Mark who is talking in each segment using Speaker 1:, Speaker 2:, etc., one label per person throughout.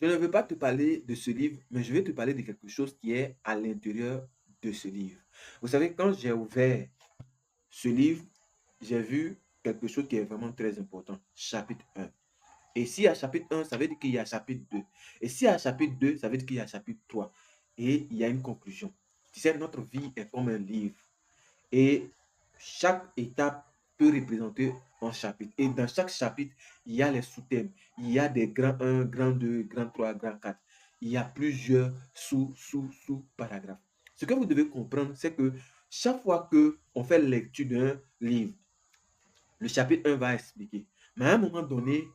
Speaker 1: Je ne veux pas te parler de ce livre, mais je vais te parler de quelque chose qui est à l'intérieur de ce livre. Vous savez, quand j'ai ouvert ce livre, j'ai vu quelque chose qui est vraiment très important. Chapitre 1. Et s'il y a chapitre 1, ça veut dire qu'il y a chapitre 2. Et s'il y a chapitre 2, ça veut dire qu'il y a chapitre 3. Et il y a une conclusion. Tu sais, notre vie est comme un livre. Et chaque étape peut représenter un chapitre. Et dans chaque chapitre, il y a les sous-thèmes. Il y a des grands 1, grand 2, grand 3, grand 4. Il y a plusieurs sous-paragraphes. Ce que vous devez comprendre, c'est que chaque fois que on fait lecture d'un livre, le chapitre 1 va expliquer. Mais à un moment donné,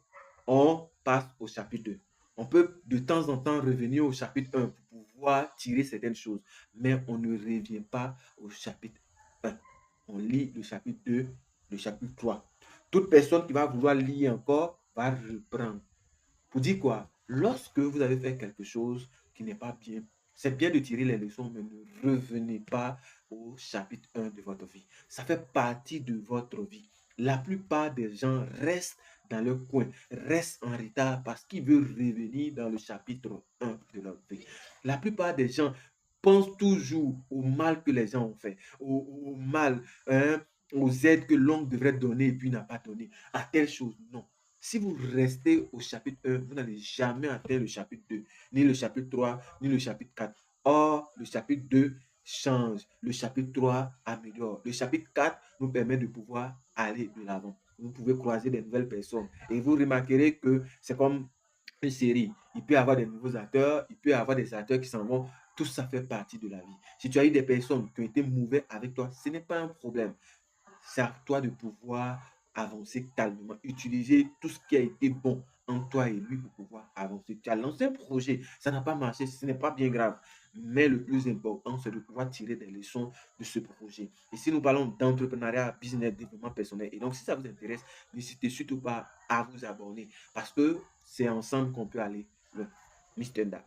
Speaker 1: on passe au chapitre 2. On peut de temps en temps revenir au chapitre 1 pour pouvoir tirer certaines choses. Mais on ne revient pas au chapitre 1. On lit le chapitre 2, le chapitre 3. Toute personne qui va vouloir lire encore va reprendre. Pour dire quoi? Lorsque vous avez fait quelque chose qui n'est pas bien, c'est bien de tirer les leçons, mais ne revenez pas au chapitre 1 de votre vie. Ça fait partie de votre vie. La plupart des gens restent dans le coin, restent en retard parce qu'ils veulent revenir dans le chapitre 1 de leur vie. La plupart des gens pensent toujours au mal que les gens ont fait, au mal, hein, aux aides que l'homme devrait donner et puis n'a pas donné, à telle chose. Non. Si vous restez au chapitre 1, vous n'allez jamais atteindre le chapitre 2, ni le chapitre 3, ni le chapitre 4. Or, le chapitre 2 change, le chapitre 3 améliore. Le chapitre 4 nous permet de pouvoir aller de l'avant. Vous pouvez croiser des nouvelles personnes et vous remarquerez que c'est comme une série. Il peut y avoir des nouveaux acteurs, il peut y avoir des acteurs qui s'en vont. Tout ça fait partie de la vie. Si tu as eu des personnes qui ont été mauvaises avec toi, ce n'est pas un problème. C'est à toi de pouvoir avancer calmement, utiliser tout ce qui a été bon en toi et lui pour pouvoir avancer. Tu as lancé un projet, ça n'a pas marché, ce n'est pas bien grave. Mais le plus important, c'est de pouvoir tirer des leçons de ce projet. Et si nous parlons d'entrepreneuriat, business, développement personnel, et donc si ça vous intéresse, n'hésitez surtout pas à vous abonner parce que c'est ensemble qu'on peut aller loin. Mr. Da.